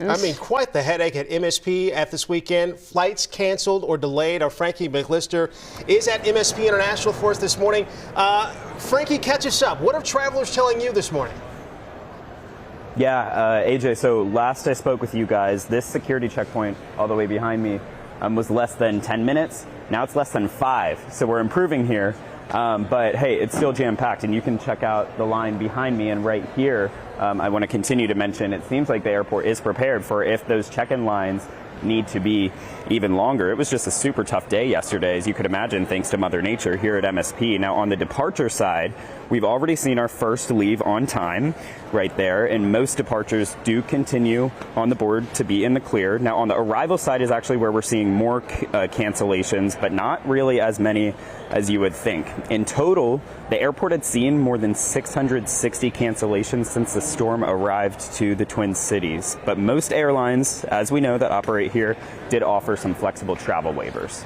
I mean, quite the headache at MSP at this weekend. Flights canceled or delayed. Our Frankie McLister is at MSP International for us this morning. Frankie, catch us up. What are travelers telling you this morning? Yeah, AJ, so last I spoke with you guys, this security checkpoint all the way behind me was less than 10 minutes. Now it's less than 5, so we're improving here. But hey, it's still jam-packed, and you can check out the line behind me. And right here, I want to continue to mention, it seems like the airport is prepared for if those check-in lines need to be even longer. It was just a super tough day yesterday, as you could imagine, thanks to Mother Nature here at MSP. Now, on the departure side, we've already seen our first leave on time right there, and most departures do continue on the board to be in the clear. Now, on the arrival side is actually where we're seeing more cancellations, but not really as many as you would think. In total, the airport had seen more than 660 cancellations since the storm arrived to the Twin Cities. But most airlines, as we know, that operate here, did offer some flexible travel waivers.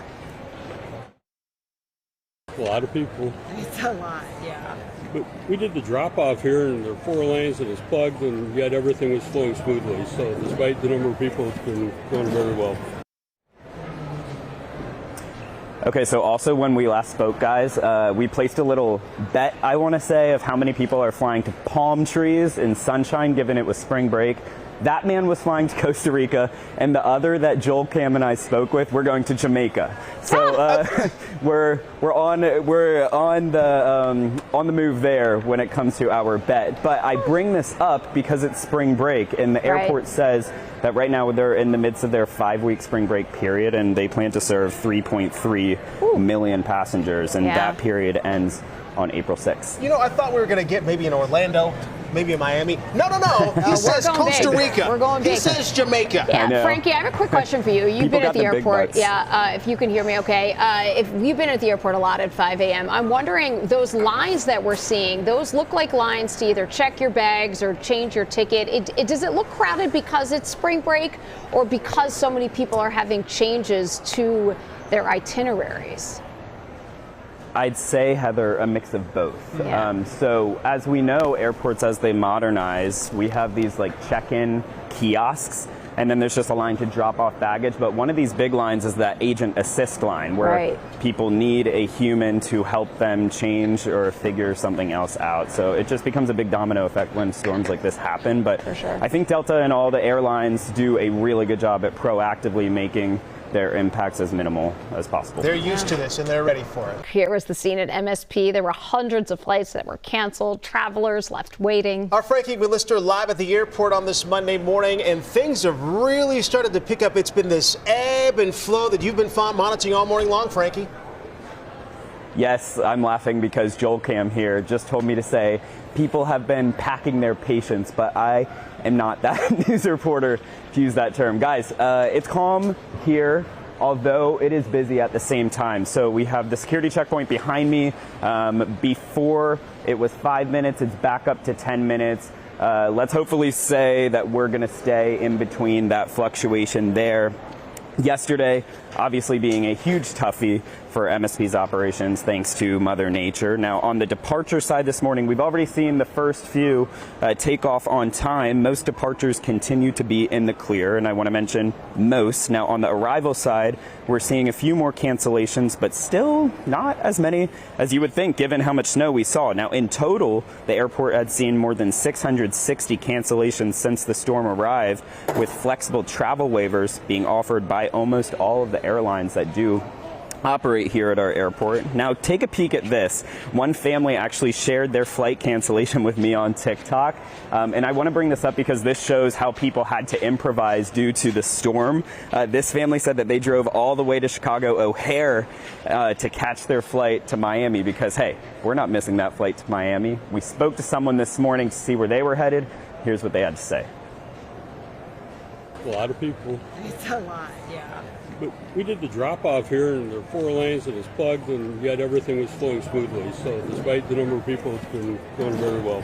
A lot of people. It's a lot, yeah. But we did the drop-off here, and there are 4 lanes, and it's plugged, and yet everything was flowing smoothly. So despite the number of people, it's been going very well. Okay, so also when we last spoke, guys, we placed a little bet, I want to say, of how many people are flying to palm trees in sunshine, given it was spring break. That man was flying to Costa Rica, and the other that Joel, Cam, and I spoke with, we're going to Jamaica. So we're on the move there when it comes to our bet. But I bring this up because it's spring break, and the airport says that right now they're in the midst of their 5-week spring break period, and they plan to serve 3.3 million passengers, and that period ends on April 6th. You know, I thought we were going to get maybe in Orlando, maybe in Miami. No. He says Costa Rica. We're going big. He says Jamaica. Yeah, Frankie, I have a quick question for you. You've been at the airport. Yeah, if you can hear me okay. If you've been at the airport a lot at 5 a.m., I'm wondering, those lines that we're seeing, those look like lines to either check your bags or change your ticket. Does it look crowded because it's spring break, or because so many people are having changes to their itineraries? I'd say, Heather, a mix of both. Yeah. So as we know, airports, as they modernize, we have these like check-in kiosks, and then there's just a line to drop off baggage. But one of these big lines is that agent assist line, where people need a human to help them change or figure something else out. So it just becomes a big domino effect when storms like this happen. But I think Delta and all the airlines do a really good job at proactively making their impacts as minimal as possible. They're used to this, and they're ready for it. Here is the scene at MSP. There were hundreds of flights that were canceled, travelers left waiting. Our Frankie McLister live at the airport on this Monday morning, and things have really started to pick up. It's been this ebb and flow that you've been monitoring all morning long, Frankie. Yes, I'm laughing because Joel, Cam here just told me to say people have been packing their patience, but I am not that news reporter to use that term. Guys, it's calm here, although it is busy at the same time. So we have the security checkpoint behind me. Before it was 5 minutes, it's back up to 10 minutes. Let's hopefully say that we're going to stay in between that fluctuation there. Yesterday, obviously being a huge toughie for MSP's operations, thanks to Mother Nature. Now, on the departure side this morning, we've already seen the first few take off on time. Most departures continue to be in the clear, and I want to mention most. Now, on the arrival side, we're seeing a few more cancellations, but still not as many as you would think, given how much snow we saw. Now, in total, the airport had seen more than 660 cancellations since the storm arrived, with flexible travel waivers being offered by almost all of the airlines that do operate here at our airport. Now, take a peek at this. One family actually shared their flight cancellation with me on TikTok. And I want to bring this up because this shows how people had to improvise due to the storm. This family said that they drove all the way to Chicago O'Hare to catch their flight to Miami because, hey, we're not missing that flight to Miami. We spoke to someone this morning to see where they were headed. Here's what they had to say. A lot of people. It's a lot, yeah. But we did the drop-off here, and there are 4 lanes, and it's plugged, and yet everything was flowing smoothly. So despite the number of people, it's been going very well.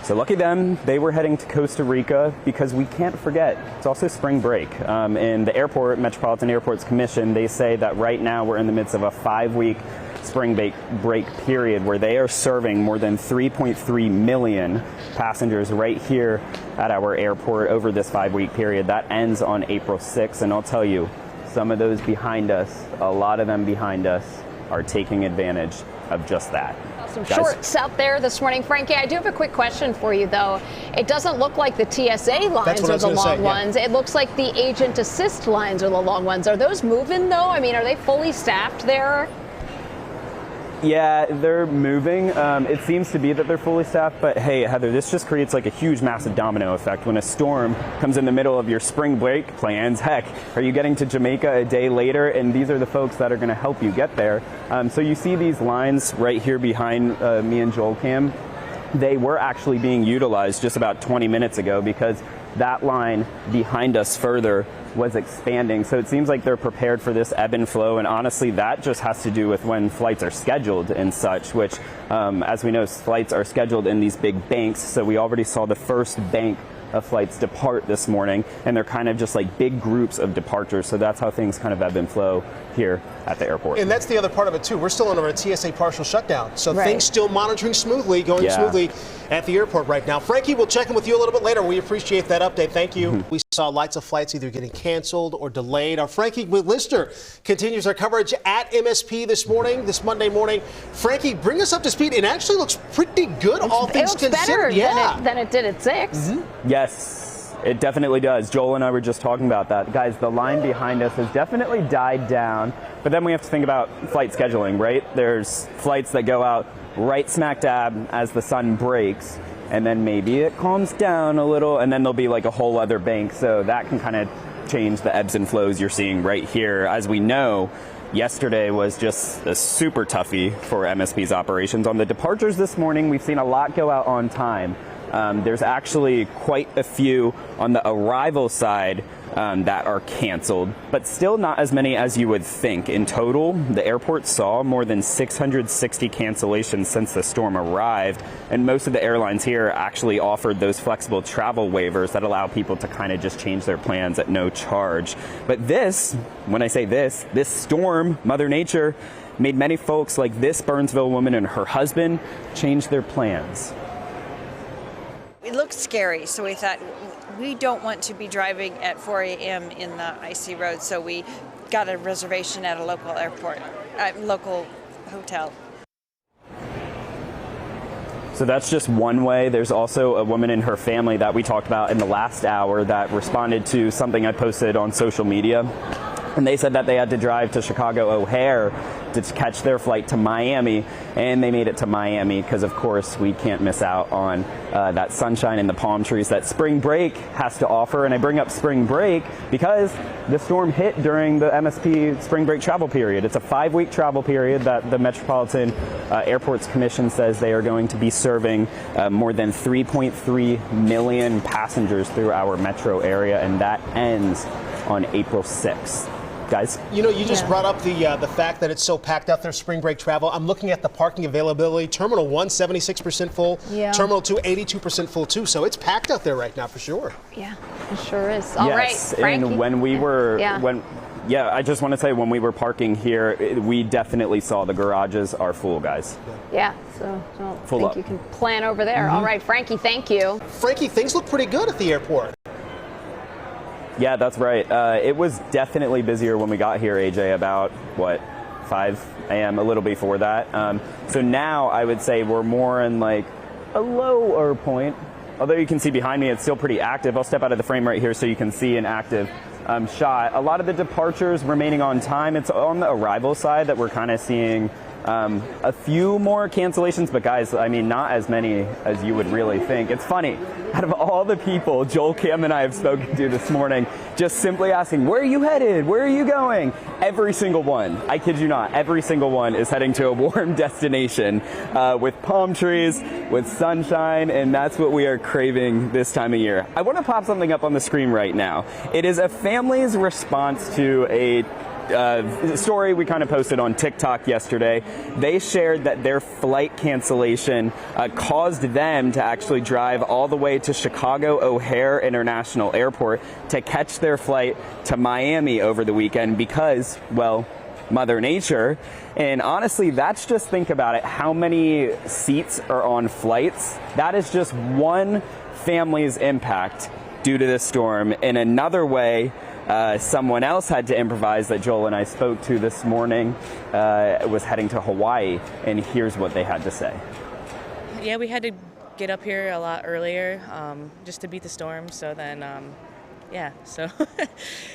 So lucky them, they were heading to Costa Rica because we can't forget, it's also spring break. And the airport, Metropolitan Airports Commission, they say that right now we're in the midst of a 5-week spring break period, where they are serving more than 3.3 million passengers right here at our airport over this 5-week period. That ends on April 6th, and I'll tell you, some of those behind us, a lot of them behind us, are taking advantage of just that. Some shorts out there this morning. Frankie, I do have a quick question for you, though. It doesn't look like the TSA lines are the long ones. It looks like the agent assist lines are the long ones. Are those moving, though? I mean, are they fully staffed there? Yeah, they're moving. It seems to be that they're fully staffed, but hey, Heather, this just creates like a huge, massive domino effect when a storm comes in the middle of your spring break plans. Heck, are you getting to Jamaica a day later? And these are the folks that are going to help you get there. So you see these lines right here behind me and Joel Cam. They were actually being utilized just about 20 minutes ago because that line behind us further was expanding. So it seems like they're prepared for this ebb and flow. And honestly, that just has to do with when flights are scheduled and such, which, as we know, flights are scheduled in these big banks. So we already saw the first bank of flights depart this morning, and they're kind of just like big groups of departures. So that's how things kind of ebb and flow here at the airport. And that's the other part of it too. We're still under a TSA partial shutdown, so things still monitoring smoothly, going smoothly at the airport right now. Frankie, we'll check in with you a little bit later. We appreciate that update. Thank you. We saw lots of flights either getting canceled or delayed. Our Frankie McLister continues our coverage at MSP this morning, this Monday morning. Frankie, bring us up to speed. It actually looks pretty good, all things considered. It looks better than it did at 6. Yes, it definitely does. Joel and I were just talking about that. Guys, the line behind us has definitely died down, but then we have to think about flight scheduling, right? There's flights that go out right smack dab as the sun breaks, and then maybe it calms down a little, and then there'll be like a whole other bank. So that can kind of change the ebbs and flows you're seeing right here. As we know, yesterday was just a super toughie for MSP's operations. On the departures this morning, we've seen a lot go out on time. There's actually quite a few on the arrival side that are canceled, but still not as many as you would think. In total, the airport saw more than 660 cancellations since the storm arrived, and most of the airlines here actually offered those flexible travel waivers that allow people to kind of just change their plans at no charge. But this, when I say this storm, Mother Nature, made many folks like this Burnsville woman and her husband change their plans. It looked scary, so we thought we don't want to be driving at 4 a.m. in the icy road, so we got a reservation at a local airport, local hotel. So that's just one way. There's also a woman in her family that we talked about in the last hour that responded to something I posted on social media. And they said that they had to drive to Chicago O'Hare to catch their flight to Miami, and they made it to Miami because, of course, we can't miss out on that sunshine and the palm trees that spring break has to offer. And I bring up spring break because the storm hit during the MSP spring break travel period. It's a 5-week travel period that the Metropolitan Airports Commission says they are going to be serving more than 3.3 million passengers through our metro area, and that ends on April 6th. Guys? You know, you just brought up the fact that it's so packed out there, spring break travel. I'm looking at the parking availability. Terminal 1, 76% full. Yeah. Terminal 2, 82% full, too. So it's packed out there right now for sure. Yeah, it sure is. All right, Frankie. And when we were, I just want to say when we were parking here, we definitely saw the garages are full, guys. Yeah, so I think you can plan over there. All right, Frankie, thank you. Frankie, things look pretty good at the airport. Yeah, that's right. It was definitely busier when we got here, AJ, about, 5 a.m., a little before that. So now I would say we're more in like a lower point. Although you can see behind me, it's still pretty active. I'll step out of the frame right here so you can see an active shot. A lot of the departures remaining on time. It's on the arrival side that we're kind of seeing a few more cancellations, but guys, I mean, not as many as you would really think. It's funny, out of all the people Joel, Cam, and I have spoken to this morning, just simply asking, where are you headed? Where are you going? Every single one, I kid you not, every single one is heading to a warm destination with palm trees, with sunshine, and that's what we are craving this time of year. I want to pop something up on the screen right now. It is a family's response to a story we kind of posted on TikTok yesterday. They shared that their flight cancellation caused them to actually drive all the way to Chicago O'Hare International Airport to catch their flight to Miami over the weekend because, well, Mother Nature. And honestly, that's just, think about it, how many seats are on flights. That is just one family's impact due to this storm. In another way, someone else had to improvise that Joel and I spoke to this morning, was heading to Hawaii, and here's what they had to say. Yeah, we had to get up here a lot earlier just to beat the storm. So then, so it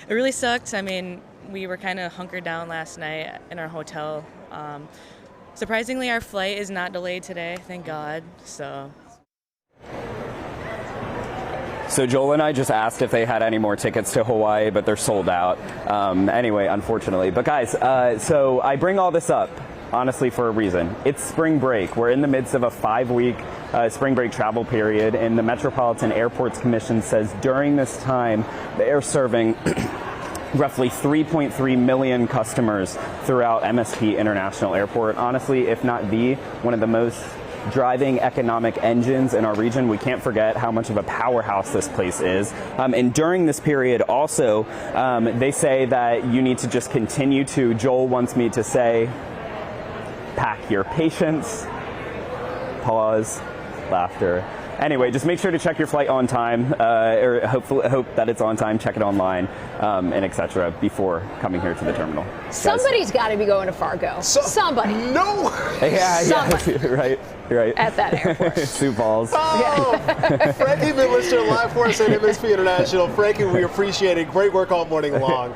really sucked. I mean, we were kind of hunkered down last night in our hotel. Surprisingly, our flight is not delayed today, thank God. So Joel and I just asked if they had any more tickets to Hawaii, but they're sold out. Anyway, unfortunately. But guys, so I bring all this up, honestly, for a reason. It's spring break. We're in the midst of a 5-week spring break travel period, and the Metropolitan Airports Commission says during this time, they are serving roughly 3.3 million customers throughout MSP International Airport. Honestly, if not one of the most driving economic engines in our region. We can't forget how much of a powerhouse this place is. And during this period also, they say that you need to just continue to, Joel wants me to say, pack your patience, pause, laughter. Anyway, just make sure to check your flight on time, or hope that it's on time, check it online, and etc. before coming here to the terminal. Somebody's got to be going to Fargo. Somebody. No! Somebody. You're right. At that airport. Sioux Falls. Oh, Frankie McLister live for us at MSP International. Frankie, we appreciate it. Great work all morning long.